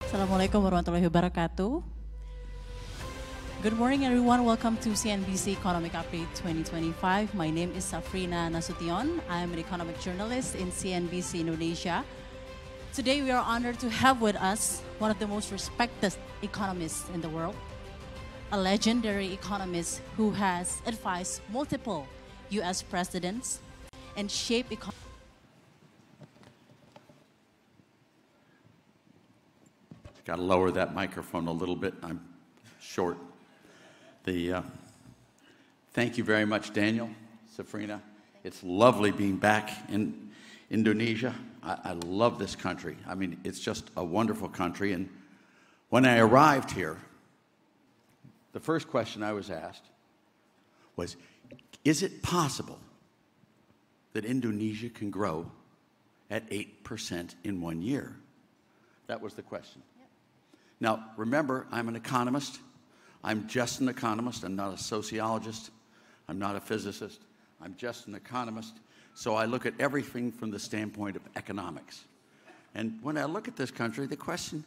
Assalamualaikum warahmatullahi wabarakatuh. Good morning everyone, welcome to CNBC Economic Update 2025. My name is Safrina Nasution. I am an economic journalist in CNBC Indonesia. Today we are honored to have with us one of the most respected economists in the world, a legendary economist who has advised multiple US presidents and shaped economic. Got to lower that microphone a little bit. I'm short. Thank you very much, Daniel, Safrina. It's lovely being back in Indonesia. I love this country. I mean, it's just a wonderful country. And when I arrived here, the first question I was asked was, is it possible that Indonesia can grow at 8% in 1 year? That was the question. Now, remember, I'm an economist. I'm just an economist. I'm not a sociologist. I'm not a physicist. I'm just an economist. So I look at everything from the standpoint of economics. And when I look at this country, the question,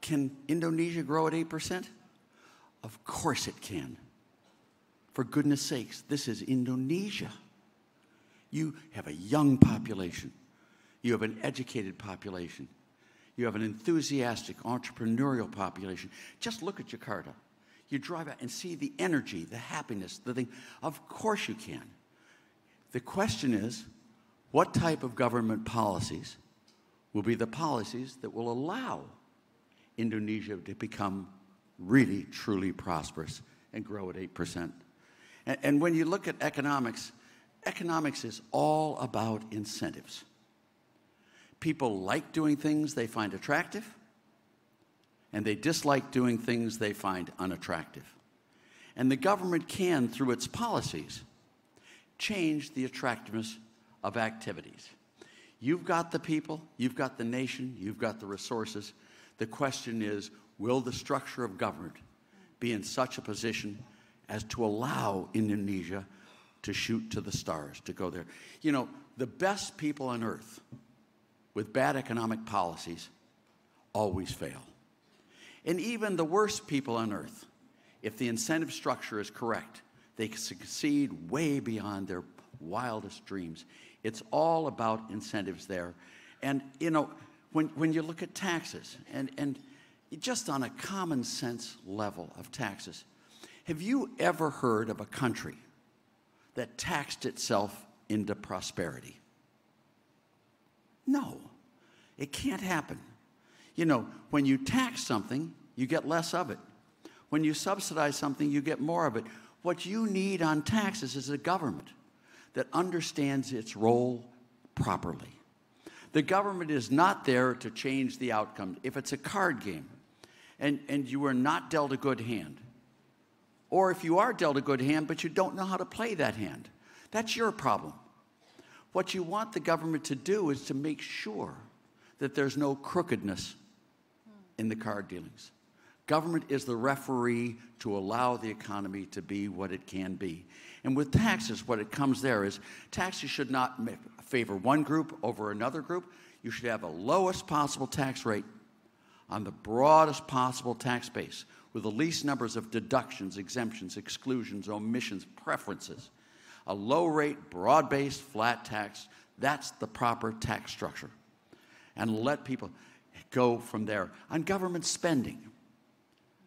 can Indonesia grow at 8%? Of course it can. For goodness sakes, this is Indonesia. You have a young population. You have an educated population. You have an enthusiastic, entrepreneurial population. Just look at Jakarta. You drive out and see the energy, the happiness, the thing. Of course you can. The question is, what type of government policies will be the policies that will allow Indonesia to become really, truly prosperous and grow at 8%? And when you look at economics, economics is all about incentives. People like doing things they find attractive, and they dislike doing things they find unattractive. And the government can, through its policies, change the attractiveness of activities. You've got the people, you've got the nation, you've got the resources. The question is, will the structure of government be in such a position as to allow Indonesia to shoot to the stars, to go there? You know, the best people on earth with bad economic policies always fail. And even the worst people on earth, if the incentive structure is correct, they succeed way beyond their wildest dreams. It's all about incentives there. And, you know, when you look at taxes, and just on a common sense level of taxes, have you ever heard of a country that taxed itself into prosperity? No, it can't happen. You know, when you tax something, you get less of it. When you subsidize something, you get more of it. What you need on taxes is a government that understands its role properly. The government is not there to change the outcome. If it's a card game and you are not dealt a good hand, or if you are dealt a good hand but you don't know how to play that hand, that's your problem. What you want the government to do is to make sure that there's no crookedness in the card dealings. Government is the referee to allow the economy to be what it can be. And with taxes, what it comes there is taxes should not favor one group over another group. You should have the lowest possible tax rate on the broadest possible tax base with the least numbers of deductions, exemptions, exclusions, omissions, preferences. A low-rate, broad-based, flat tax, that's the proper tax structure. And let people go from there. On government spending,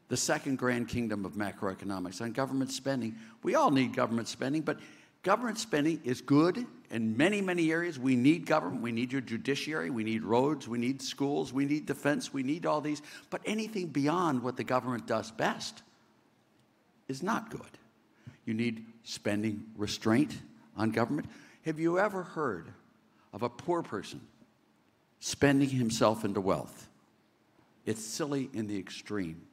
the second grand kingdom of macroeconomics, on government spending, we all need government spending, but government spending is good in many, many areas. We need government. We need your judiciary. We need roads. We need schools. We need defense. We need all these. But anything beyond what the government does best is not good. You need spending restraint on government. Have you ever heard of a poor person spending himself into wealth? It's silly in the extreme.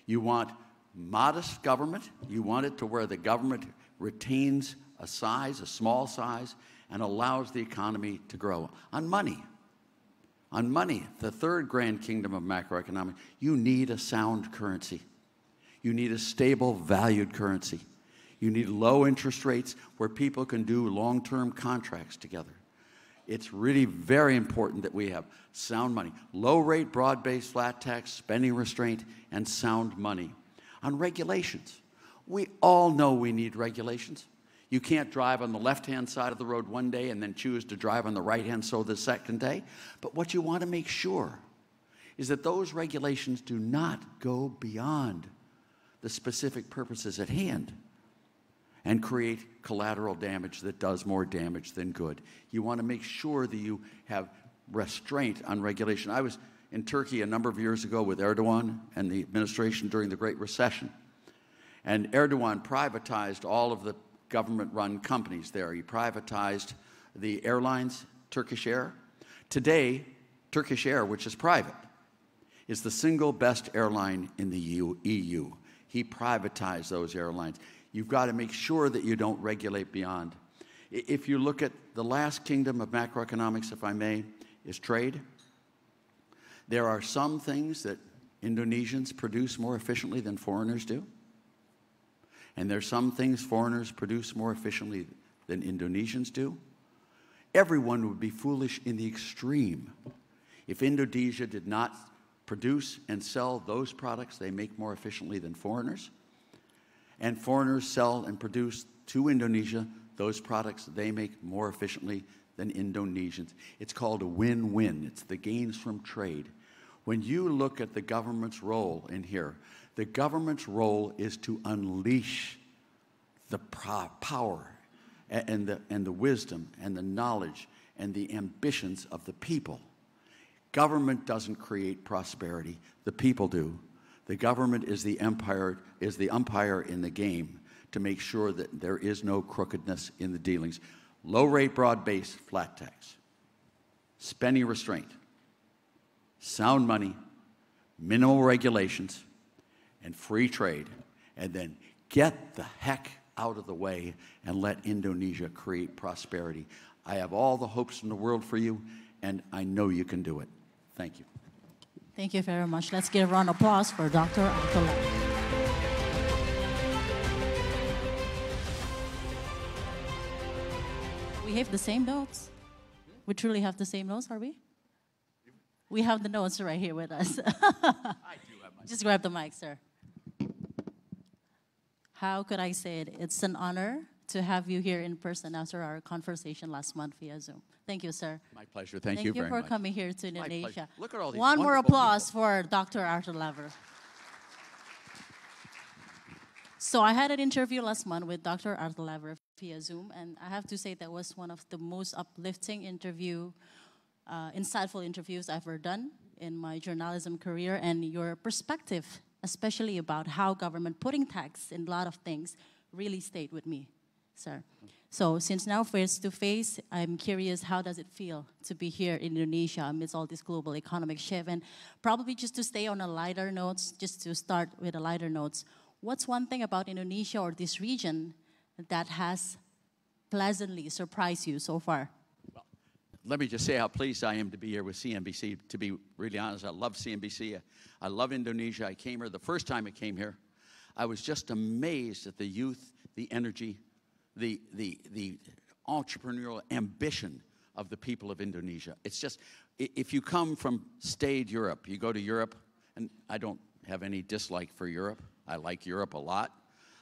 You want modest government. You want it to where the government retains a size, a small size, and allows the economy to grow. On money, the third grand kingdom of macroeconomics, you need a sound currency. You need a stable, valued currency. You need low interest rates where people can do long-term contracts together. It's really very important that we have sound money. Low rate, broad-based, flat tax, spending restraint, and sound money. On regulations, we all know we need regulations. You can't drive on the left-hand side of the road one day and then choose to drive on the right-hand so the second day. But what you want to make sure is that those regulations do not go beyond the specific purposes at hand and create collateral damage that does more damage than good. You want to make sure that you have restraint on regulation. I was in Turkey a number of years ago with Erdogan and the administration during the Great Recession. And Erdogan privatized all of the government-run companies there. He privatized the airlines, Turkish Air. Today, Turkish Air, which is private, is the single best airline in the EU. He privatized those airlines. You've got to make sure that you don't regulate beyond. If you look at the last kingdom of macroeconomics, if I may, is trade. There are some things that Indonesians produce more efficiently than foreigners do. And there's some things foreigners produce more efficiently than Indonesians do. Everyone would be foolish in the extreme if Indonesia did not produce and sell those products they make more efficiently than foreigners, and foreigners sell and produce to Indonesia those products they make more efficiently than Indonesians. It's called a win-win. It's the gains from trade. When you look at the government's role in here, the government's role is to unleash the power and the wisdom and the knowledge and the ambitions of the people. Government doesn't create prosperity. The people do. The government is the umpire in the game to make sure that there is no crookedness in the dealings. Low rate, broad base, flat tax, spending restraint, sound money, minimal regulations, and free trade, and then get the heck out of the way and let Indonesia create prosperity. I have all the hopes in the world for you, and I know you can do it. Thank you. Thank you very much. Let's give a round of applause for Dr. Laffer. We have the same notes. We truly have the same notes, are we? We have the notes right here with us. I do have my. Just grab the mic, sir. How could I say it? It's an honor to have you here in person after our conversation last month via Zoom. Thank you, sir. My pleasure. Thank you very much. Thank you for coming here to Indonesia. Look at all these One more wonderful applause people. for Dr. Laffer. So I had an interview last month with Dr. Laffer via Zoom, and I have to say that was one of the most uplifting insightful interviews I've ever done in my journalism career, and your perspective, especially about how government putting tax in a lot of things, really stayed with me, sir. So since now face-to-face, I'm curious, how does it feel to be here in Indonesia amidst all this global economic shift? And probably just to stay on a lighter notes, just to start with a lighter notes, what's one thing about Indonesia or this region that has pleasantly surprised you so far? Well, let me just say how pleased I am to be here with CNBC. To be really honest, I love CNBC. I love Indonesia. I came here the first time I came here. I was just amazed at the youth, the energy, the entrepreneurial ambition of the people of Indonesia. It's just, if you come from staid Europe, you go to Europe, and I don't have any dislike for Europe. I like Europe a lot.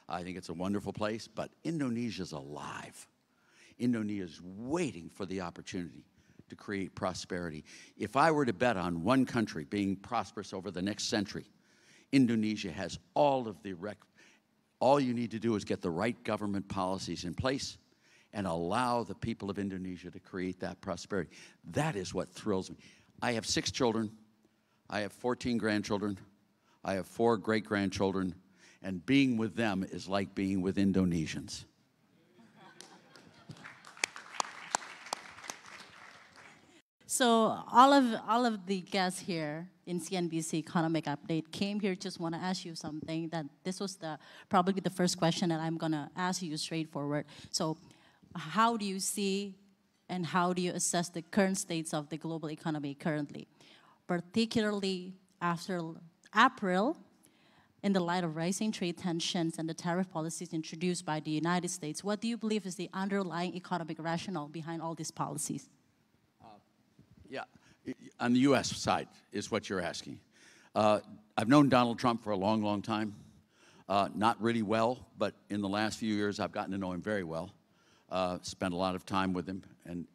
I think it's a wonderful place, but Indonesia's alive. Indonesia's waiting for the opportunity to create prosperity. If I were to bet on one country being prosperous over the next century, Indonesia has all of the all you need to do is get the right government policies in place and allow the people of Indonesia to create that prosperity. That is what thrills me. I have 6 children. I have 14 grandchildren. I have 4 great-grandchildren. And being with them is like being with Indonesians. So all of the guests here in CNBC Economic Update came here. Just want to ask you something. That this was probably the first question that I'm going to ask you straightforward. So, how do you see and how do you assess the current states of the global economy currently, particularly after April, in the light of rising trade tensions and the tariff policies introduced by the United States? What do you believe is the underlying economic rationale behind all these policies? Yeah, on the U.S. side is what you're asking. I've known Donald Trump for a long, long time. Not really well, but in the last few years, I've gotten to know him very well. Spent a lot of time with him.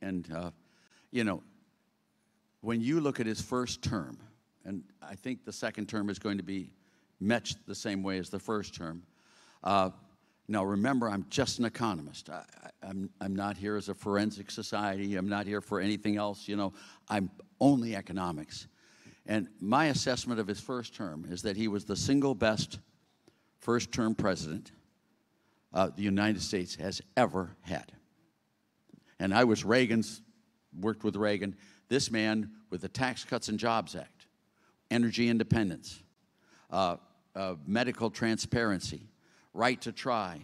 And you know, when you look at his first term, and I think the second term is going to be much the same way as the first term. Now, remember, I'm just an economist. I'm not here as a forensic society. I'm not here for anything else. You know, I'm only economics. And my assessment of his first term is that he was the single best first-term president the United States has ever had. And I was worked with Reagan. This man, with the Tax Cuts and Jobs Act, energy independence, medical transparency, right to try,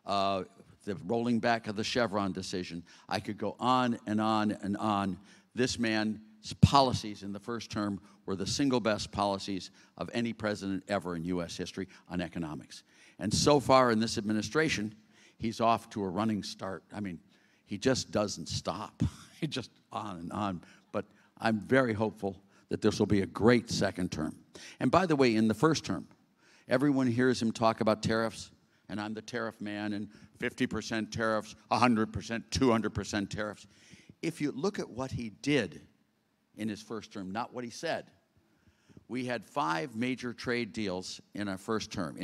the rolling back of the Chevron decision. I could go on and on and on. This man's policies in the first term were the single best policies of any president ever in U.S. history on economics. And so far in this administration, he's off to a running start. I mean, he just doesn't stop. He just on and on. But I'm very hopeful that this will be a great second term. And by the way, in the first term, everyone hears him talk about tariffs, and I'm the tariff man, and 50% tariffs, 100%, 200% tariffs. If you look at what he did in his first term, not what he said, we had 5 major trade deals in his first term.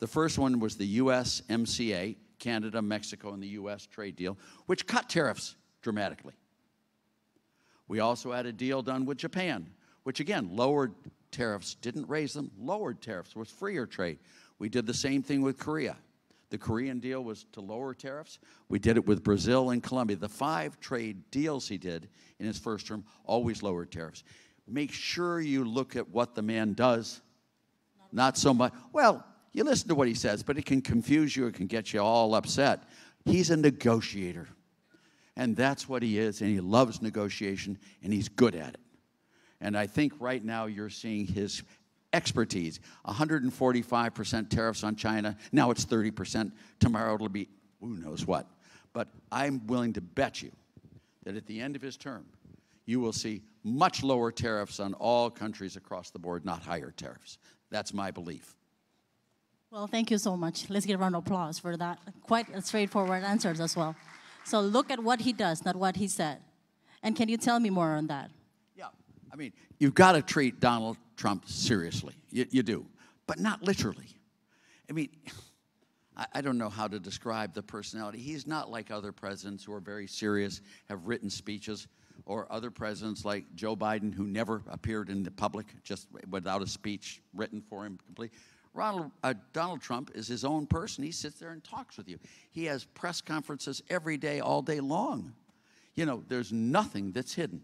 The first one was the USMCA, Canada, Mexico, and the U.S. trade deal, which cut tariffs dramatically. We also had a deal done with Japan, which again lowered tariffs, didn't raise them, lowered tariffs, was freer trade. We did the same thing with Korea. The Korean deal was to lower tariffs. We did it with Brazil and Colombia. The 5 trade deals he did in his first term always lowered tariffs. Make sure you look at what the man does, not so much. Well, you listen to what he says, but it can confuse you. It can get you all upset. He's a negotiator, and that's what he is, and he loves negotiation, and he's good at it. And I think right now you're seeing his expertise. 145% tariffs on China. Now it's 30%. Tomorrow it'll be who knows what. But I'm willing to bet you that at the end of his term, you will see much lower tariffs on all countries across the board, not higher tariffs. That's my belief. Well, thank you so much. Let's give a round of applause for that. Quite straightforward answers as well. So look at what he does, not what he said. And can you tell me more on that? Yeah, I mean, you've got to treat Donald Trump seriously. You do, but not literally. I mean, I don't know how to describe the personality. He's not like other presidents who are very serious, have written speeches, or other presidents like Joe Biden, who never appeared in the public, just without a speech written for him completely. Donald Trump is his own person. He sits there and talks with you. He has press conferences every day, all day long. You know, there's nothing that's hidden.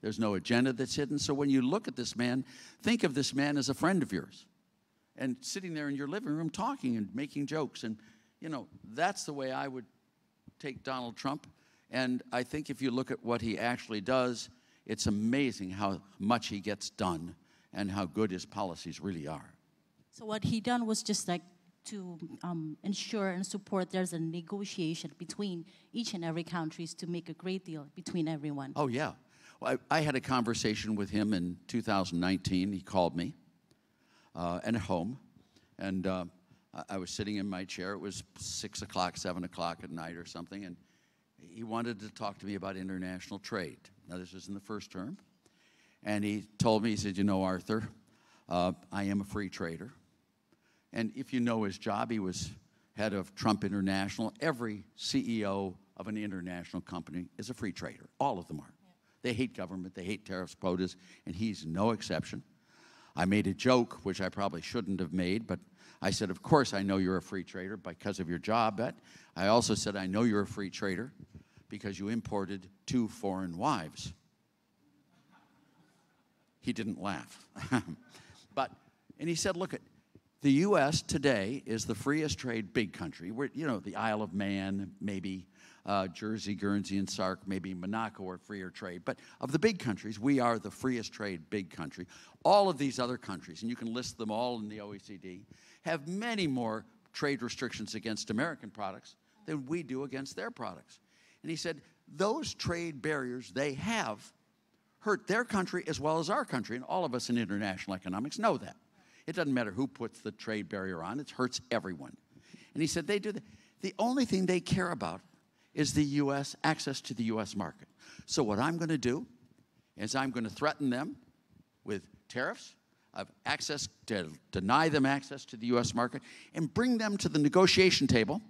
There's no agenda that's hidden. So when you look at this man, think of this man as a friend of yours and sitting there in your living room talking and making jokes. And, you know, that's the way I would take Donald Trump. And I think if you look at what he actually does, it's amazing how much he gets done and how good his policies really are. So what he done was just like to ensure and support there's a negotiation between each and every countries to make a great deal between everyone. Oh, yeah. Well, I had a conversation with him in 2019. He called me and at home. And I was sitting in my chair. It was 6 o'clock, 7 o'clock at night or something. And he wanted to talk to me about international trade. Now, this was in the first term. And he told me, he said, you know, Arthur, I am a free trader. And if you know his job, he was head of Trump International. Every CEO of an international company is a free trader. All of them are. Yeah. They hate government. They hate tariffs, quotas, and he's no exception. I made a joke, which I probably shouldn't have made, but I said, of course I know you're a free trader because of your job. But I also said, I know you're a free trader because you imported 2 foreign wives. He didn't laugh. And he said, look, the U.S. today is the freest trade big country. We're, you know, the Isle of Man, maybe Jersey, Guernsey, and Sark, maybe Monaco are freer trade. But of the big countries, we are the freest trade big country. All of these other countries, and you can list them all in the OECD, have many more trade restrictions against American products than we do against their products. And he said, those trade barriers, they have hurt their country as well as our country, and all of us in international economics know that. It doesn't matter who puts the trade barrier on, it hurts everyone. And he said they do that. The only thing they care about is the U.S., access to the U.S. market. So what I'm going to do is I'm going to threaten them with tariffs, of access, to deny them access to the U.S. market, and bring them to the negotiation table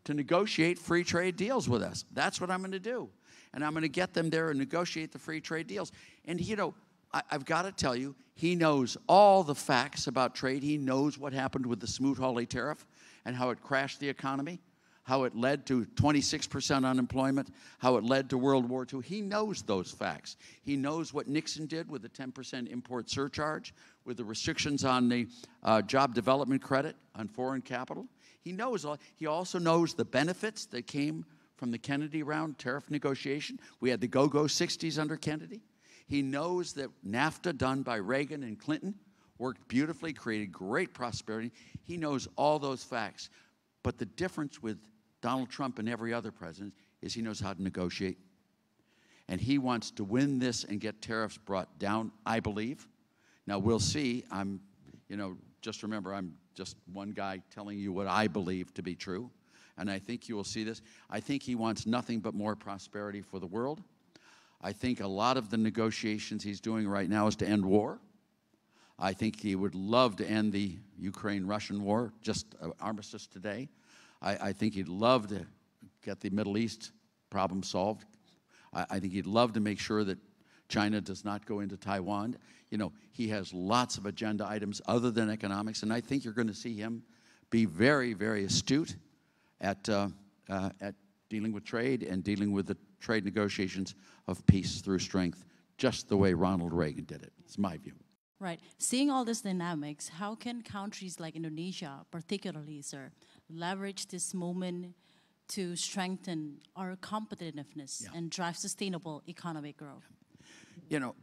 to negotiate free trade deals with us. That's what I'm going to do. And I'm going to get them there and negotiate the free trade deals. And, you know, I've got to tell you, he knows all the facts about trade. He knows what happened with the Smoot-Hawley tariff and how it crashed the economy, how it led to 26% unemployment, how it led to World War II. He knows those facts. He knows what Nixon did with the 10% import surcharge, with the restrictions on the job development credit on foreign capital. He knows all. He also knows the benefits that came from the Kennedy round tariff negotiation. We had the go-go 60s under Kennedy. He knows that NAFTA, done by Reagan and Clinton, worked beautifully, created great prosperity. He knows all those facts. But the difference with Donald Trump and every other president is he knows how to negotiate. And he wants to win this and get tariffs brought down, I believe. Now, we'll see. Just remember, I'm just one guy telling you what I believe to be true. And I think you will see this. I think he wants nothing but more prosperity for the world. I think a lot of the negotiations he's doing right now is to end war. I think he would love to end the Ukraine-Russian war, just armistice today. I think he'd love to get the Middle East problem solved. I think he'd love to make sure that China does not go into Taiwan. You know, he has lots of agenda items other than economics, and I think you're going to see him be very, very astute at dealing with trade and dealing with the trade negotiations of peace through strength, just the way Ronald Reagan did it. It's my view. Right. Seeing all these dynamics, how can countries like Indonesia, particularly, sir, leverage this moment to strengthen our competitiveness and drive sustainable economic growth? You know,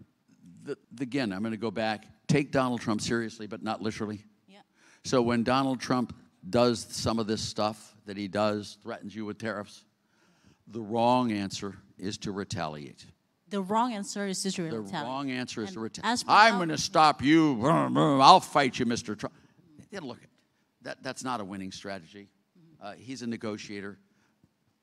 again, I'm going to go back. Take Donald Trump seriously, but not literally. Yeah. So when Donald Trump does some of this stuff that he does, threatens you with tariffs, the wrong answer is to retaliate. The wrong answer is to retaliate. The wrong answer is to retaliate. I'm going to stop you. I'll fight you, Mr. Trump. Yeah, look, that's not a winning strategy. He's a negotiator.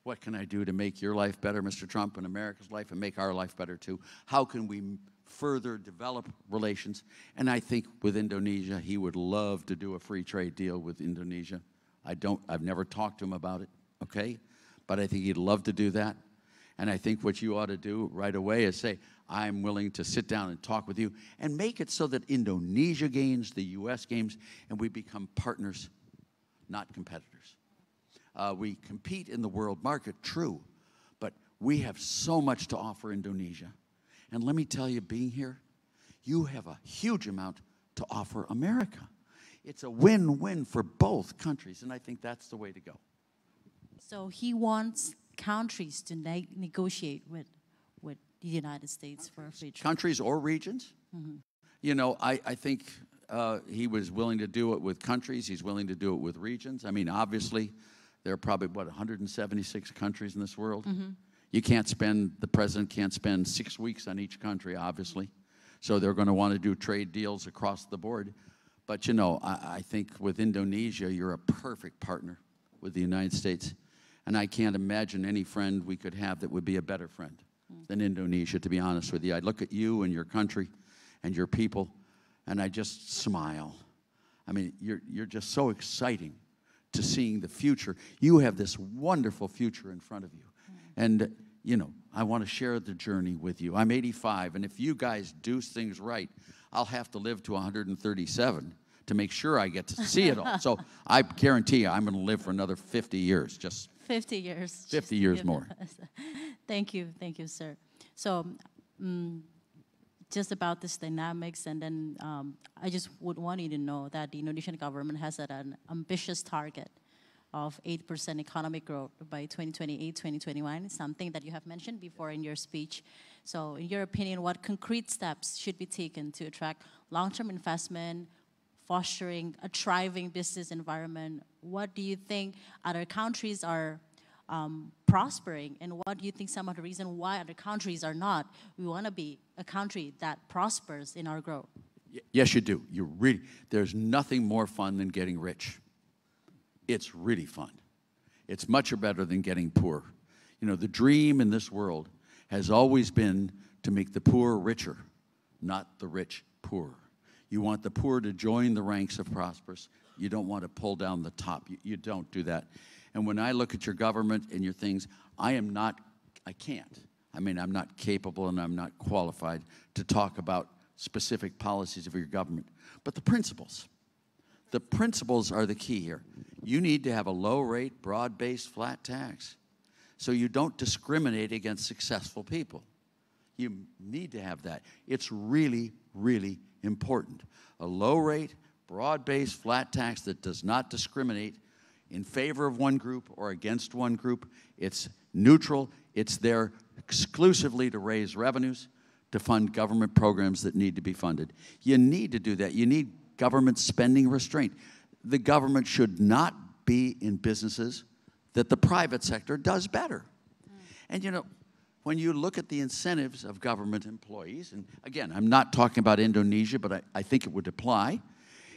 What can I do to make your life better, Mr. Trump, and America's life, and make our life better, too? How can we further develop relations? And I think with Indonesia, he would love to do a free trade deal with Indonesia. I've never talked to him about it, okay? But I think he'd love to do that. And I think what you ought to do right away is say, I'm willing to sit down and talk with you and make it so that Indonesia gains, the U.S. gains, and we become partners, not competitors. We compete in the world market, true, but we have so much to offer Indonesia. And let me tell you, being here, you have a huge amount to offer America. It's a win-win for both countries, and I think that's the way to go. So he wants countries to negotiate with the United States for a free trade. Countries or regions. Mm-hmm. You know, I think he was willing to do it with countries. He's willing to do it with regions. I mean, obviously, there are probably, 176 countries in this world? Mm-hmm. The president can't spend 6 weeks on each country, obviously. So they're going to want to do trade deals across the board. But, you know, I think with Indonesia, you're a perfect partner with the United States. And I can't imagine any friend we could have that would be a better friend than Indonesia, to be honest with you. I look at you and your country and your people, and I just smile. I mean, you're just so exciting to seeing the future. You have this wonderful future in front of you. And, you know, I want to share the journey with you. I'm 85, and if you guys do things right, I'll have to live to 137 to make sure I get to see it all. So I guarantee you I'm going to live for another 50 years. Just 50 years. 50 years more. Thank you, sir. So just about this dynamics, and then I just would want you to know that the Indonesian government has an ambitious target of 8% economic growth by 2028, 2021, something that you have mentioned before in your speech. So in your opinion, what concrete steps should be taken to attract long-term investment, fostering a thriving business environment? What do you think other countries are prospering, and what do you think some of the reason why other countries are not? We want to be a country that prospers in our growth. Yes, you do. There's nothing more fun than getting rich. It's really fun. It's much better than getting poor. You know, the dream in this world has always been to make the poor richer, not the rich poorer. You want the poor to join the ranks of prosperous. You don't want to pull down the top. You don't do that. And when I look at your government and your things, I can't. I mean, I'm not capable and I'm not qualified to talk about specific policies of your government. But the principles are the key here. You need to have a low-rate, broad-based, flat tax so you don't discriminate against successful people. You need to have that. It's really, really important. A low-rate, broad-based, flat tax that does not discriminate in favor of one group or against one group. It's neutral. It's there exclusively to raise revenues, to fund government programs that need to be funded. You need to do that. You need government spending restraint. The government should not be in businesses that the private sector does better. And you know, when you look at the incentives of government employees, and again, I'm not talking about Indonesia, but I think it would apply,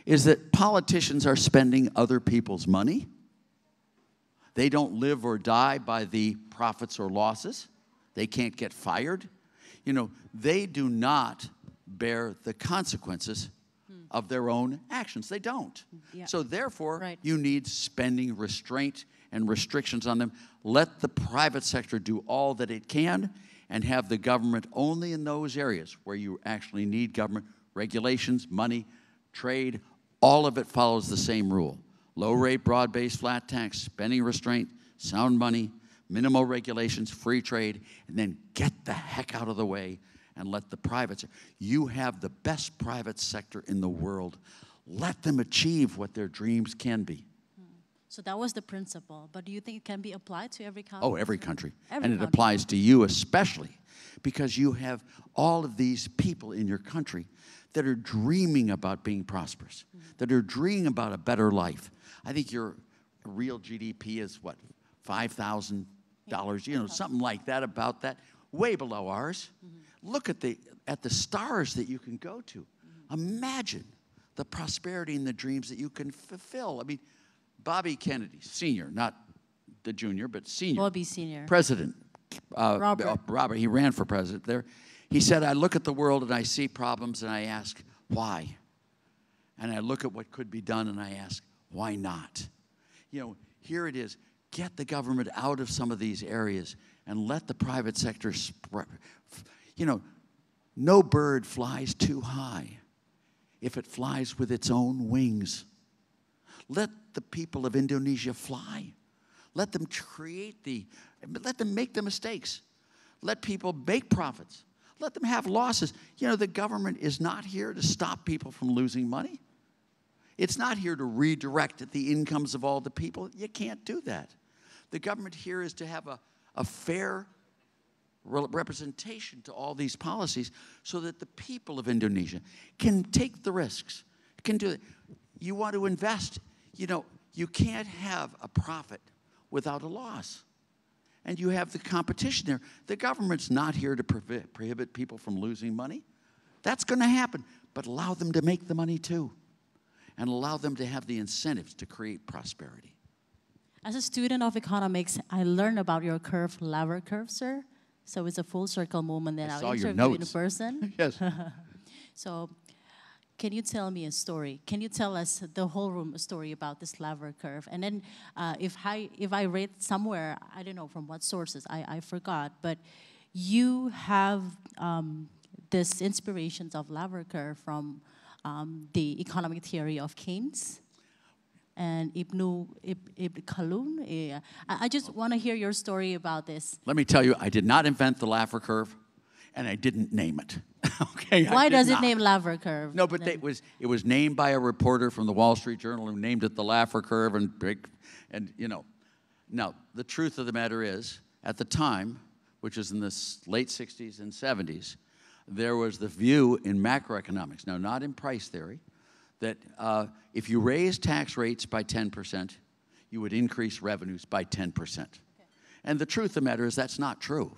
is that politicians are spending other people's money. They don't live or die by the profits or losses. They can't get fired. You know, they do not bear the consequences of their own actions. They don't. Yeah. So therefore, you need spending restraint and restrictions on them. Let the private sector do all that it can and have the government only in those areas where you actually need government regulations, money, trade. All of it follows the same rule. Low rate, broad-based, flat tax, spending restraint, sound money, minimal regulations, free trade, and then get the heck out of the way and let the private sector. You have the best private sector in the world. Let them achieve what their dreams can be. So that was the principle, but do you think it can be applied to every country? Oh, every country. And it applies to you especially because you have all of these people in your country that are dreaming about being prosperous, that are dreaming about a better life. I think your real GDP is what, $5,000, you know, something like that, about that, way below ours. Look at the stars that you can go to. Imagine the prosperity and the dreams that you can fulfill. I mean, Bobby Kennedy, senior, not the junior, but senior. Bobby Senior. President. Robert. He ran for president there. He said, I look at the world and I see problems and I ask, why? And I look at what could be done and I ask, why not? You know, here it is. Get the government out of some of these areas and let the private sector spread. You know, no bird flies too high if it flies with its own wings. Let the people of Indonesia fly. Let them let them make the mistakes. Let people make profits. Let them have losses. You know, the government is not here to stop people from losing money. It's not here to redirect the incomes of all the people. You can't do that. The government here is to have a fair representation to all these policies so that the people of Indonesia can take the risks, can do it. You want to invest. You know, you can't have a profit without a loss. And you have the competition there. The government's not here to prohibit people from losing money. That's going to happen. But allow them to make the money too. And allow them to have the incentives to create prosperity. As a student of economics, I learned about your curve, Laffer Curve, sir. So it's a full circle moment that I'll interview in person. Yes. So can you tell me a story? Can you tell us the whole room a story about this Laffer Curve? And then if I read somewhere, I don't know from what sources, I forgot, but you have this inspirations of Laffer Curve from the economic theory of Keynes and Ibn Khaldun. I just want to hear your story about this. Let me tell you, I did not invent the Laffer Curve, and I didn't name it. Okay. Why does it name Laffer Curve? No, but it was named by a reporter from the Wall Street Journal who named it the Laffer Curve, and you know. Now, the truth of the matter is, at the time, which is in the late 60s and 70s, there was the view in macroeconomics, now not in price theory, that if you raise tax rates by 10%, you would increase revenues by 10%. Okay. And the truth of the matter is that's not true.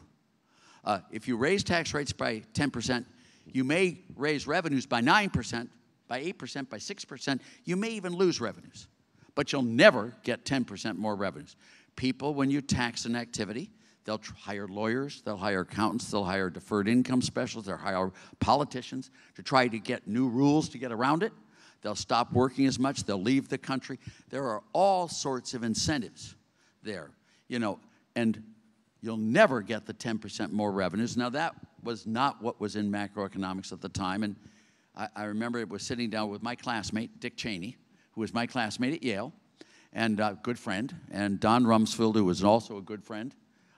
If you raise tax rates by 10%, you may raise revenues by 9%, by 8%, by 6%. You may even lose revenues. But you'll never get 10% more revenues. People, when you tax an activity, they'll hire lawyers, they'll hire accountants, they'll hire deferred income specialists, they'll hire politicians to try to get new rules to get around it. They'll stop working as much, they'll leave the country. There are all sorts of incentives there, you know, and you'll never get the 10% more revenues. Now, that was not what was in macroeconomics at the time, and I remember it was sitting down with my classmate, Dick Cheney, who was my classmate at Yale, and a good friend, and Don Rumsfeld, who was also a good friend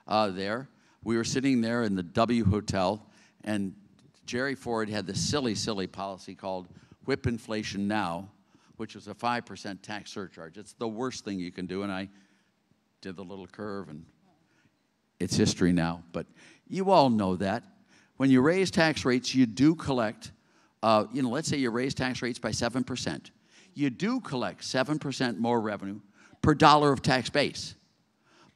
there. We were sitting there in the W Hotel, and Jerry Ford had this silly, silly policy called Whip Inflation Now, which was a 5% tax surcharge. It's the worst thing you can do, and I did the little curve, and it's history now. But you all know that. When you raise tax rates, you do collect, you know, let's say you raise tax rates by 7%. You do collect 7% more revenue per dollar of tax base.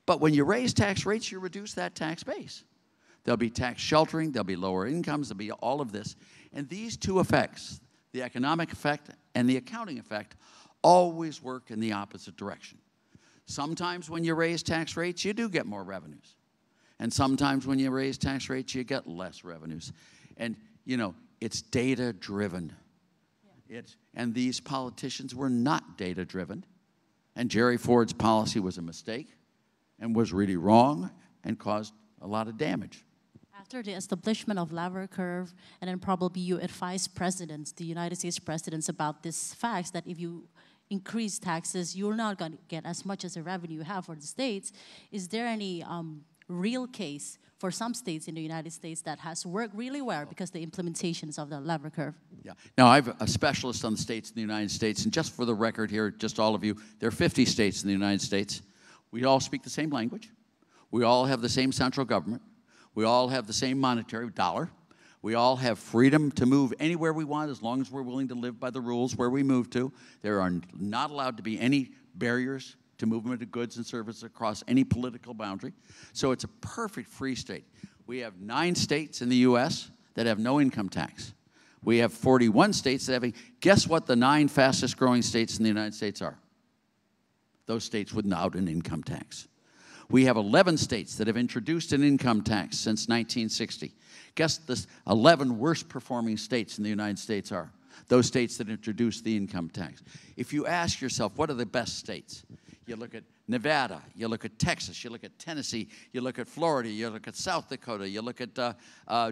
But when you raise tax rates, you reduce that tax base. There'll be tax sheltering, there'll be lower incomes, there'll be all of this. And these two effects, the economic effect and the accounting effect, always work in the opposite direction. Sometimes when you raise tax rates, you do get more revenues. And sometimes when you raise tax rates, you get less revenues. And, you know, it's data-driven. And these politicians were not data-driven. And Jerry Ford's policy was a mistake and was really wrong and caused a lot of damage. After the establishment of Laffer Curve, and then probably you advised presidents, the United States presidents, about this fact that if you increase taxes, you're not going to get as much as the revenue you have for the states. Is there any real case for some states in the United States that has worked really well because the implementations of the Laffer Curve? Yeah. Now, I'm a specialist on the states in the United States, and just for the record here, just all of you, there are 50 states in the United States. We all speak the same language. We all have the same central government. We all have the same monetary dollar. We all have freedom to move anywhere we want as long as we're willing to live by the rules where we move to. There are not allowed to be any barriers to movement of goods and services across any political boundary. So it's a perfect free state. We have 9 states in the U.S. that have no income tax. We have 41 states that have guess what the 9 fastest growing states in the United States are? Those states without an income tax. We have 11 states that have introduced an income tax since 1960. Guess the 11 worst performing states in the United States are? Those states that introduced the income tax. If you ask yourself, what are the best states? You look at Nevada, you look at Texas, you look at Tennessee, you look at Florida, you look at South Dakota, you look at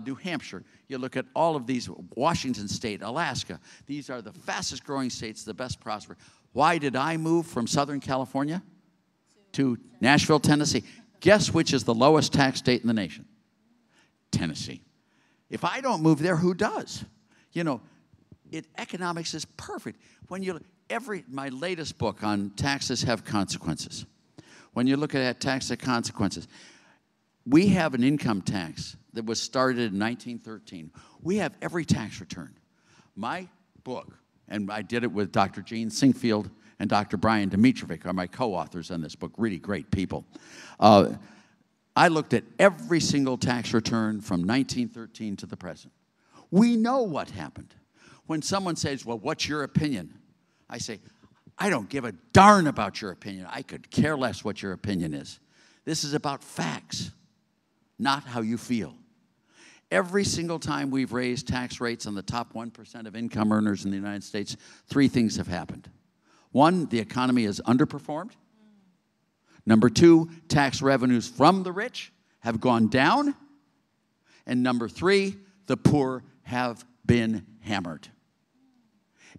New Hampshire, you look at all of these, Washington State, Alaska. These are the fastest growing states, the best prosper. Why did I move from Southern California to Nashville, Tennessee? Guess which is the lowest tax state in the nation? Tennessee. If I don't move there, who does? You know, economics is perfect. When you my latest book on taxes have consequences. When you look at tax have consequences, we have an income tax that was started in 1913. We have every tax return. My book, and I did it with Dr. Gene Sinkfield and Dr. Brian Dimitrovic, are my co-authors on this book, really great people. I looked at every single tax return from 1913 to the present. We know what happened. When someone says, well, what's your opinion? I say, I don't give a darn about your opinion. I could care less what your opinion is. This is about facts, not how you feel. Every single time we've raised tax rates on the top 1% of income earners in the United States, 3 things have happened. 1, the economy has underperformed. Number 2, tax revenues from the rich have gone down. And number 3, the poor have been hammered.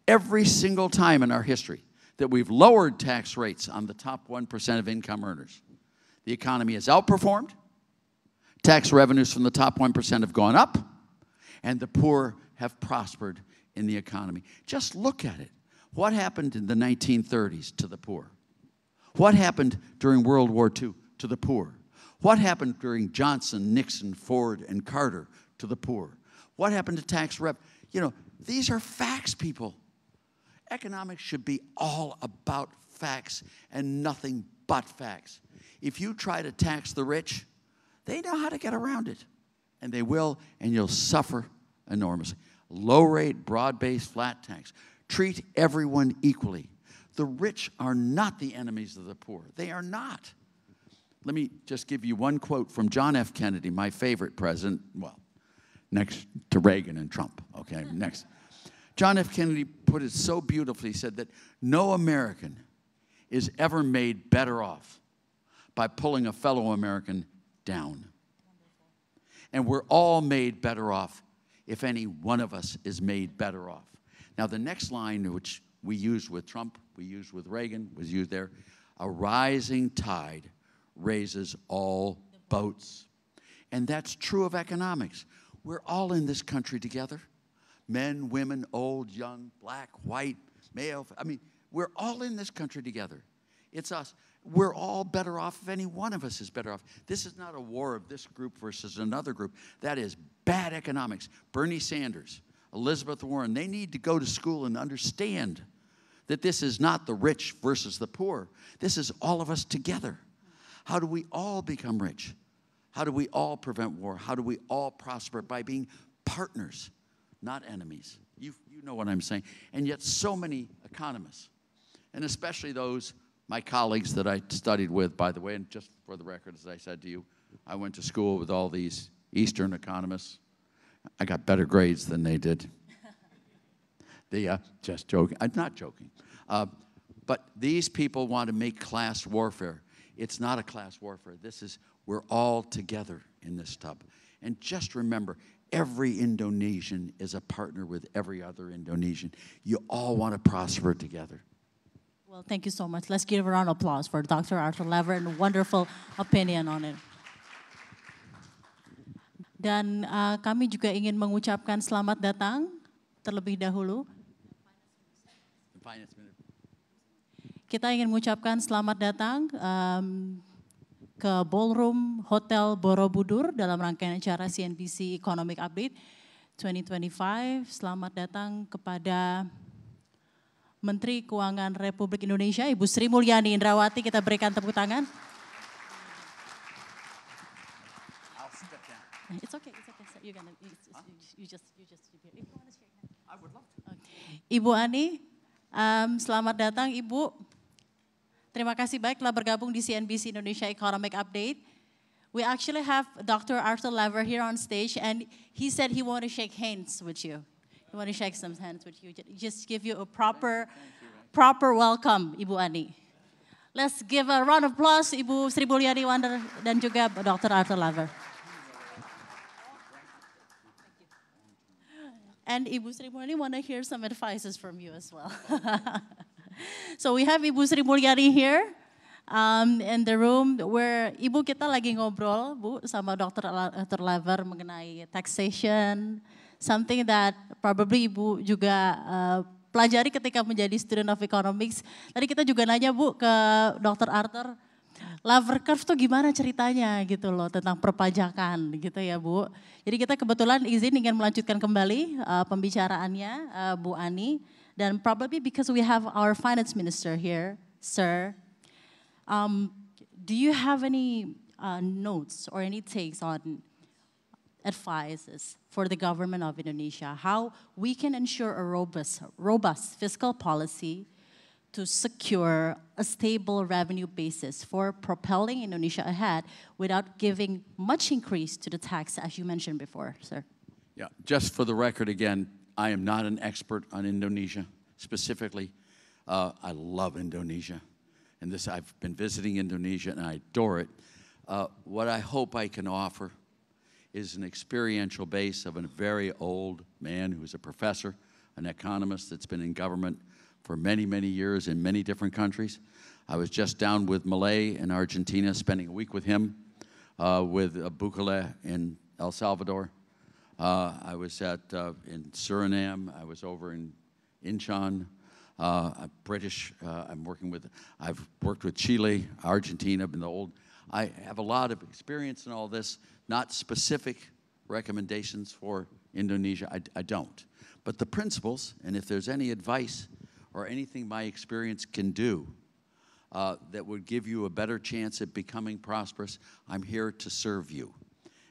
Every single time in our history that we've lowered tax rates on the top 1% of income earners, the economy has outperformed, tax revenues from the top 1% have gone up, and the poor have prospered in the economy. Just look at it. What happened in the 1930s to the poor? What happened during World War II to the poor? What happened during Johnson, Nixon, Ford, and Carter to the poor? What happened to tax rev? You know, these are facts, people. Economics should be all about facts and nothing but facts. If you try to tax the rich, they know how to get around it. And they will, and you'll suffer enormously. Low rate, broad-based, flat tax. Treat everyone equally. The rich are not the enemies of the poor. They are not. Let me just give you one quote from John F. Kennedy, my favorite president, well, next to Reagan and Trump, okay, next. John F. Kennedy put it so beautifully. He said that no American is ever made better off by pulling a fellow American down. And we're all made better off if any one of us is made better off. Now, the next line, which we used with Trump, we used with Reagan, was used there, a rising tide raises all boats. And that's true of economics. We're all in this country together. Men, women, old, young, black, white, male. I mean, we're all in this country together. It's us. We're all better off if any one of us is better off. This is not a war of this group versus another group. That is bad economics. Bernie Sanders, Elizabeth Warren, they need to go to school and understand that this is not the rich versus the poor. This is all of us together. How do we all become rich? How do we all prevent war? How do we all prosper? By being partners, not enemies. You know what I'm saying. And yet so many economists, and especially those, my colleagues that I studied with, by the way, and just for the record, as I said to you, I went to school with all these Eastern economists. I got better grades than they did. Just joking. I'm not joking. But these people want to make class warfare. It's not a class warfare. We're all together in this tub. And just remember, every Indonesian is a partner with every other Indonesian. You all want to prosper together. Well, thank you so much. Let's give a round of applause for Dr. Arthur Laffer and a wonderful opinion on it. Dan kami juga ingin mengucapkan selamat datang terlebih dahulu. Kita ingin mengucapkan selamat datang ke Ballroom Hotel Borobudur dalam rangkaian acara CNBC Economic Update 2025. Selamat datang kepada Menteri Keuangan Republik Indonesia, Ibu Sri Mulyani Indrawati. Kita berikan tepuk tangan. It's okay. You just. I would love to. Ibu Ani, selamat datang Ibu. Terima kasih baik telah bergabung di CNBC Indonesia Economic Update. We actually have Dr. Arthur Laffer here on stage, and he said he want to shake hands with you. He want to shake some hands with you. Just give you a proper welcome, Ibu Ani. Let's give a round of applause, Ibu Sri Mulyani Wander dan juga Dr. Arthur Laffer. And Ibu Sri Mulyani want to hear some advices from you as well. So we have Ibu Sri Mulyani here in the room where Ibu kita lagi ngobrol, Bu, sama Dr. Arthur Laffer mengenai taxation, something that probably Ibu juga pelajari ketika menjadi student of economics. Tadi kita juga nanya Bu ke Dr. Arthur, Laffer Curve tuh gimana ceritanya gitu loh tentang perpajakan gitu ya Bu. Jadi kita kebetulan ingin melanjutkan kembali pembicaraannya Bu Ani. Dan probably because we have our finance minister here, sir, do you have any notes or any takes on advices for the government of Indonesia, how we can ensure a robust fiscal policy to secure a stable revenue basis for propelling Indonesia ahead without giving much increase to the tax, as you mentioned before, sir? Yeah, just for the record again, I am not an expert on Indonesia specifically. I love Indonesia, and I've been visiting Indonesia and I adore it. What I hope I can offer is an experiential base of a very old man who's a professor, an economist that's been in government for many, many years in many different countries. I was just down with Malay in Argentina, spending a week with him, with Bukele in El Salvador. I was in Suriname. I was over in Incheon. British. I've worked with Chile, Argentina. I have a lot of experience in all this. Not specific recommendations for Indonesia. I don't. But the principles, and if there's any advice or anything my experience can do that would give you a better chance at becoming prosperous, I'm here to serve you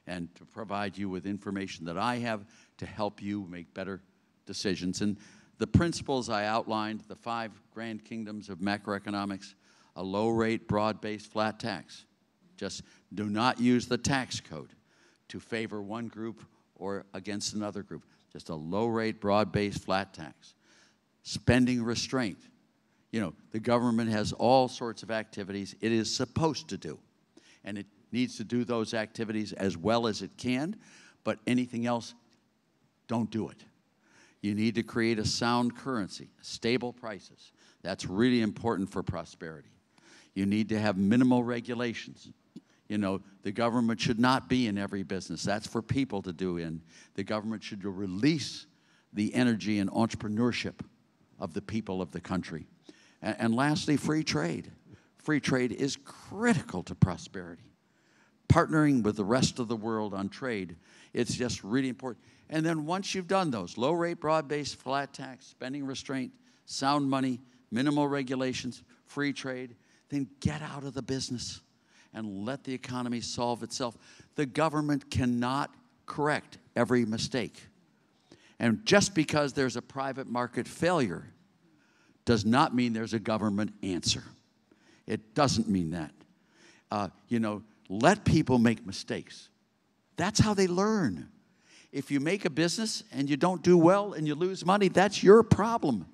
and to provide you with information that I have to help you make better decisions. And the principles I outlined, the 5 grand kingdoms of macroeconomics: a low-rate, broad-based, flat tax. Just do not use the tax code to favor one group or against another group. Just a low-rate, broad-based, flat tax. Spending restraint. You know, the government has all sorts of activities it is supposed to do, and it needs to do those activities as well as it can, but anything else, don't do it. You need to create a sound currency, stable prices. That's really important for prosperity. You need to have minimal regulations. You know, the government should not be in every business. That's for people to do in. The government should release the energy and entrepreneurship of the people of the country. And lastly, free trade. Free trade is critical to prosperity. Partnering with the rest of the world on trade, it's just really important. And then once you've done those, low rate, broad-based, flat tax, spending restraint, sound money, minimal regulations, free trade, then get out of the business and let the economy solve itself. The government cannot correct every mistake. And just because there's a private market failure does not mean there's a government answer. It doesn't mean that. You know, let people make mistakes. That's how they learn. If you make a business and you don't do well and you lose money, that's your problem.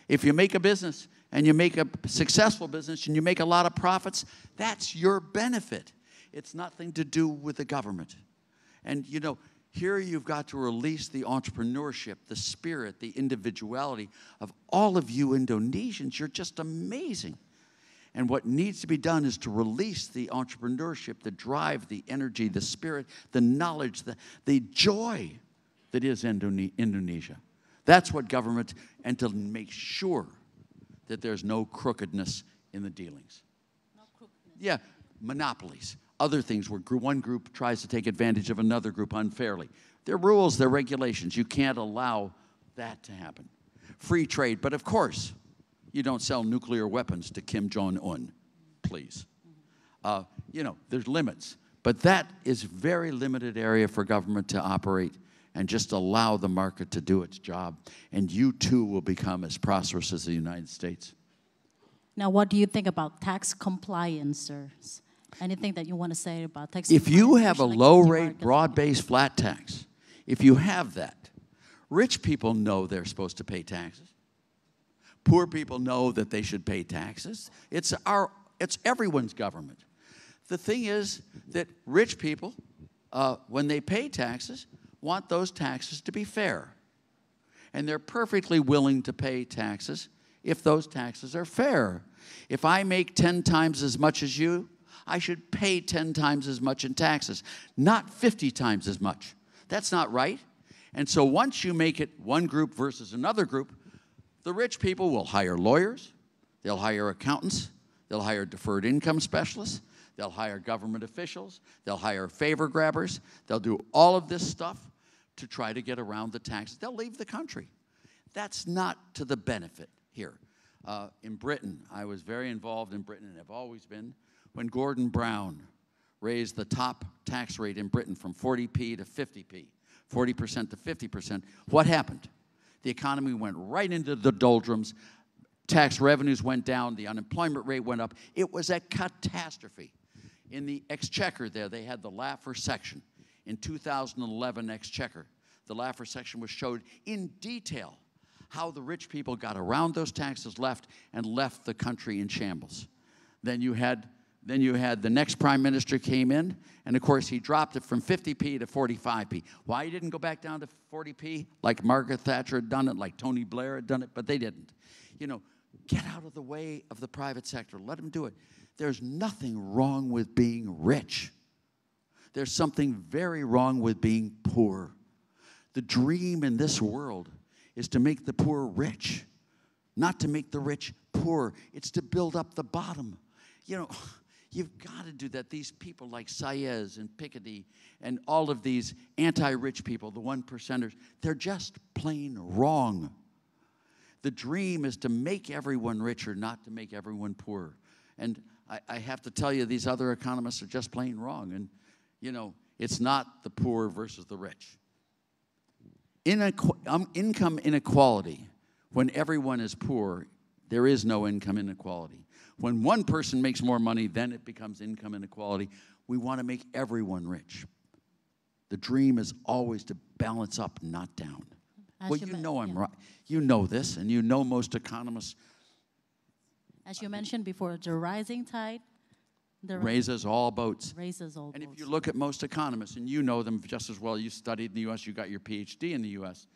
If you make a business and you make a successful business and you make a lot of profits, that's your benefit. It's nothing to do with the government. And, you know, here you've got to release the entrepreneurship, the spirit, the individuality of all of you Indonesians. You're just amazing. And what needs to be done is to release the entrepreneurship, the drive, the energy, the spirit, the knowledge, the joy that is Indonesia. That's what government, and to make sure that there's no crookedness in the dealings. No crookedness. Yeah, monopolies. Other things where one group tries to take advantage of another group unfairly. There are rules, there are regulations. You can't allow that to happen. Free trade, but of course, you don't sell nuclear weapons to Kim Jong-un, please. You know, there's limits. But that is a very limited area for government to operate, and just allow the market to do its job. And you too will become as prosperous as the United States. Now, what do you think about tax compliance, sir? Anything that you want to say about tax If you compliance, have a like low-rate, market? broad-based flat tax, if you have that, rich people know they're supposed to pay taxes. Poor people know that they should pay taxes. It's everyone's government. The thing is that rich people, when they pay taxes, want those taxes to be fair. And they're perfectly willing to pay taxes if those taxes are fair. If I make 10 times as much as you, I should pay 10 times as much in taxes, not 50 times as much. That's not right. And so once you make it one group versus another group, the rich people will hire lawyers, they'll hire accountants, they'll hire deferred income specialists, they'll hire government officials, they'll hire favor grabbers, they'll do all of this stuff to try to get around the taxes. They'll leave the country. That's not to the benefit here. In Britain, I was very involved in Britain and have always been, when Gordon Brown raised the top tax rate in Britain from 40p to 50p, 40% to 50%, what happened? The economy went right into the doldrums. Tax revenues went down. The unemployment rate went up. It was a catastrophe. In the exchequer there, they had the Laffer section. In 2011 exchequer, the Laffer section was showed in detail how the rich people got around those taxes, left the country in shambles. Then you had the next prime minister came in, and of course he dropped it from 50p to 45p. Why he didn't go back down to 40p like Margaret Thatcher had done it, like Tony Blair had done it, but they didn't. You know, get out of the way of the private sector. Let them do it. There's nothing wrong with being rich. There's something very wrong with being poor. The dream in this world is to make the poor rich, not to make the rich poor. It's to build up the bottom. You know, you've got to do that. These people like Saez and Piketty and all of these anti-rich people, the one percenters, they're just plain wrong. The dream is to make everyone richer, not to make everyone poorer. And I have to tell you, these other economists are just plain wrong. And, you know, it's not the poor versus the rich. Income inequality, when everyone is poor, there is no income inequality. When one person makes more money, then it becomes income inequality. We want to make everyone rich. The dream is always to balance up, not down. Well, you know I'm right. You know this, and you know most economists. As you mentioned before, the rising tide raises all boats. Raises all boats. And if you look at most economists, and you know them just as well, you studied in the U.S., you got your PhD in the U.S.,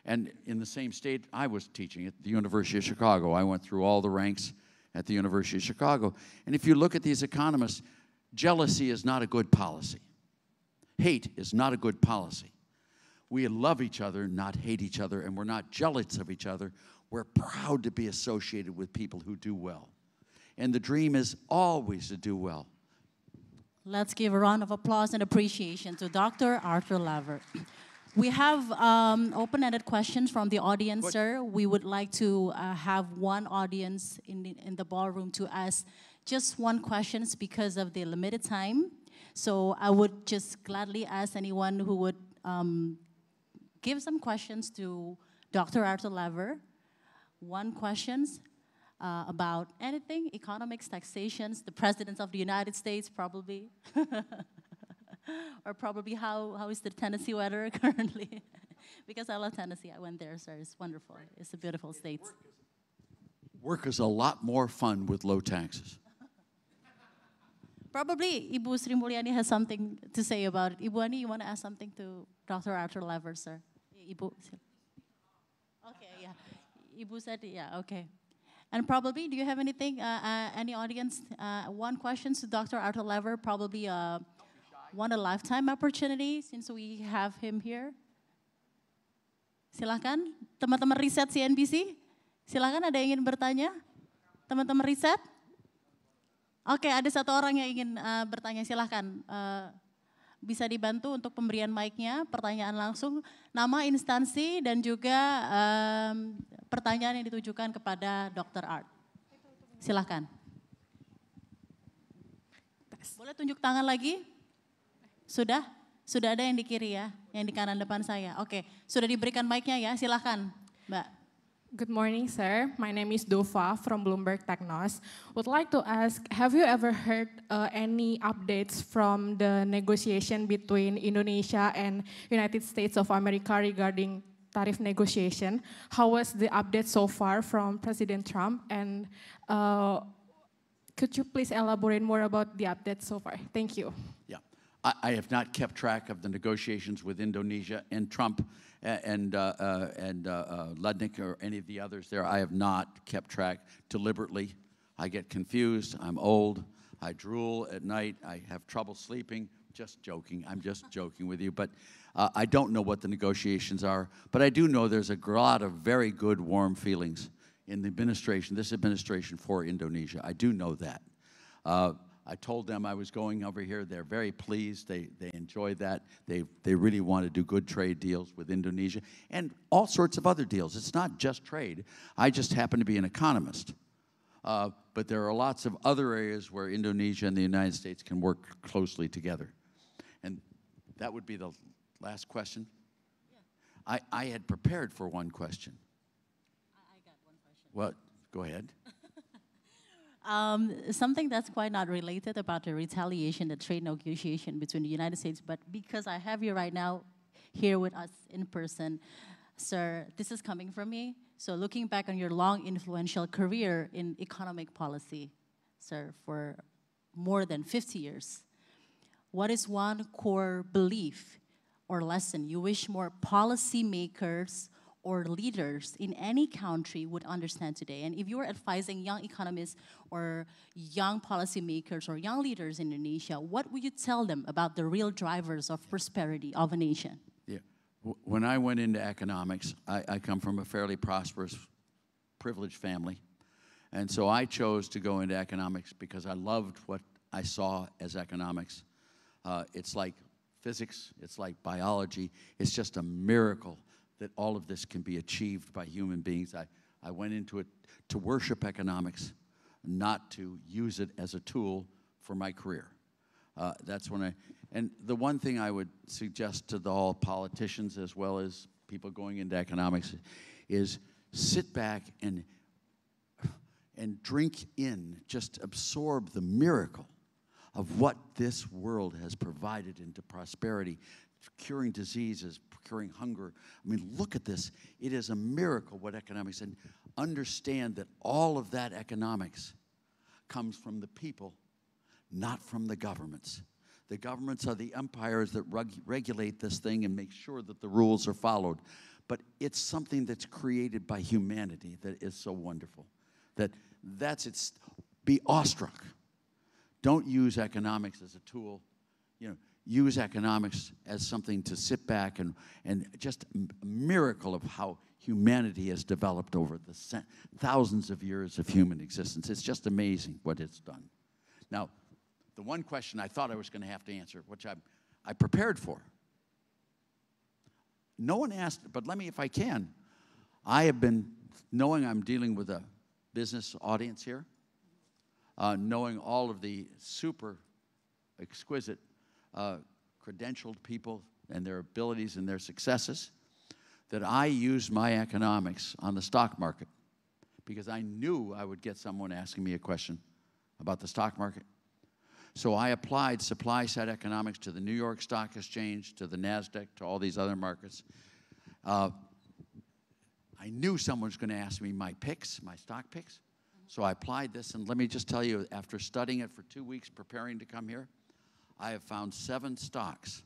and in the same state I was teaching at the University of Chicago. I went through all the ranks at the University of Chicago. And if you look at these economists, jealousy is not a good policy. Hate is not a good policy. We love each other, not hate each other, and we're not jealous of each other. We're proud to be associated with people who do well. And the dream is always to do well. Let's give a round of applause and appreciation to Dr. Arthur Laffer. We have open-ended questions from the audience, sir. We would like to have one audience in the ballroom to ask just one question because of the limited time. So I would just gladly ask anyone who would give some questions to Dr. Arthur Laffer. One questions about anything, economics, taxations, the President of the United States probably, or probably how is the Tennessee weather currently? Because I love Tennessee, I went there, sir, it's wonderful. It's a beautiful state. Work is a lot more fun with low taxes. Probably Ibu Sri Mulyani has something to say about it. Ibu Ani, you want to ask something to Dr. Arthur Laffer, sir? Ibu. Okay, yeah. Ibu said, yeah, okay. And probably, do you have anything, any audience, one question to Dr. Arthur Laffer, probably one a lifetime opportunity since we have him here. Silakan, teman-teman riset CNBC. Silakan, ada yang ingin bertanya? Teman-teman riset? Oke, ada satu orang yang ingin bertanya, silakan. Bisa dibantu untuk pemberian mic-nya, pertanyaan langsung, nama instansi dan juga pertanyaan yang ditujukan kepada Dr. Art. Silakan. Boleh tunjuk tangan lagi? Sudah? Sudah ada yang di kiri ya, yang di kanan depan saya. Oke, sudah diberikan mic-nya ya, silakan Mbak. Good morning, sir. My name is Lurva from Bloomberg Technos. Would like to ask, have you ever heard any updates from the negotiation between Indonesia and United States of America regarding tariff negotiation? How was the update so far from President Trump? And could you please elaborate more about the update so far? Thank you. Yeah, I have not kept track of the negotiations with Indonesia and Trump and Ludnick or any of the others there. I have not kept track deliberately. I get confused. I'm old. I drool at night. I have trouble sleeping. Just joking. I'm just joking with you. But I don't know what the negotiations are. But I do know there's a lot of very good, warm feelings in the administration, this administration for Indonesia. I do know that. I told them I was going over here. They're very pleased. They enjoy that. They really want to do good trade deals with Indonesia and all sorts of other deals. It's not just trade. I just happen to be an economist. But there are lots of other areas where Indonesia and the United States can work closely together. And that would be the last question. Yeah. I had prepared for one question. I got one question. Well, go ahead. Something that's quite not related about the retaliation, the trade negotiation between the United States, but because I have you right now here with us in person, sir, this is coming from me. So looking back on your long influential career in economic policy, sir, for more than 50 years, what is one core belief or lesson you wish more policymakers or leaders in any country would understand today? And if you were advising young economists or young policymakers or young leaders in Indonesia, what would you tell them about the real drivers of prosperity of a nation? Yeah. When I went into economics, I come from a fairly prosperous, privileged family. And so I chose to go into economics because I loved what I saw as economics. It's like physics, it's like biology. It's just a miracle that all of this can be achieved by human beings. I went into it to worship economics, not to use it as a tool for my career. That's when and the one thing I would suggest to all politicians as well as people going into economics is sit back and drink in, just absorb the miracle of what this world has provided into prosperity, curing diseases, curing hunger. I mean, look at this. It is a miracle what economics, and understand that all of that economics comes from the people, not from the governments. The governments are the umpires that regulate this thing and make sure that the rules are followed. But it's something that's created by humanity that is so wonderful. Be awestruck. Don't use economics as a tool. Use economics as something to sit back and just a miracle of how humanity has developed over the thousands of years of human existence. It's just amazing what it's done. Now, the one question I thought I was going to have to answer, which I prepared for. No one asked, but let me, if I can. I have been, knowing I'm dealing with a business audience here, knowing all of the super exquisite credentialed people and their abilities and their successes, that I used my economics on the stock market because I knew I would get someone asking me a question about the stock market. So I applied supply-side economics to the New York Stock Exchange, to the NASDAQ, to all these other markets. I knew someone was going to ask me my picks, my stock picks. So I applied this, and let me just tell you, after studying it for 2 weeks, preparing to come here, I have found 7 stocks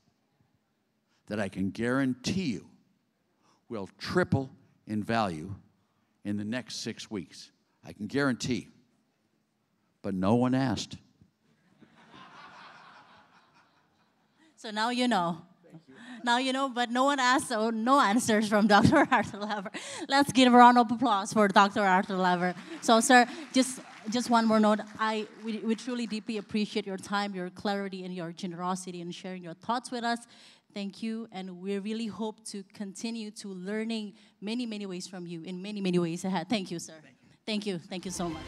that I can guarantee you will triple in value in the next 6 weeks. I can guarantee. But no one asked. So now you know. Now you know, but no one asked, so no answers from Dr. Arthur Laffer. Let's give a round of applause for Dr. Arthur Laffer. So, sir, just one more note. We truly deeply appreciate your time, your clarity, and your generosity in sharing your thoughts with us. Thank you, and we really hope to continue to learning many, many ways from you in many, many ways ahead. Thank you, sir. Thank you. Thank you so much.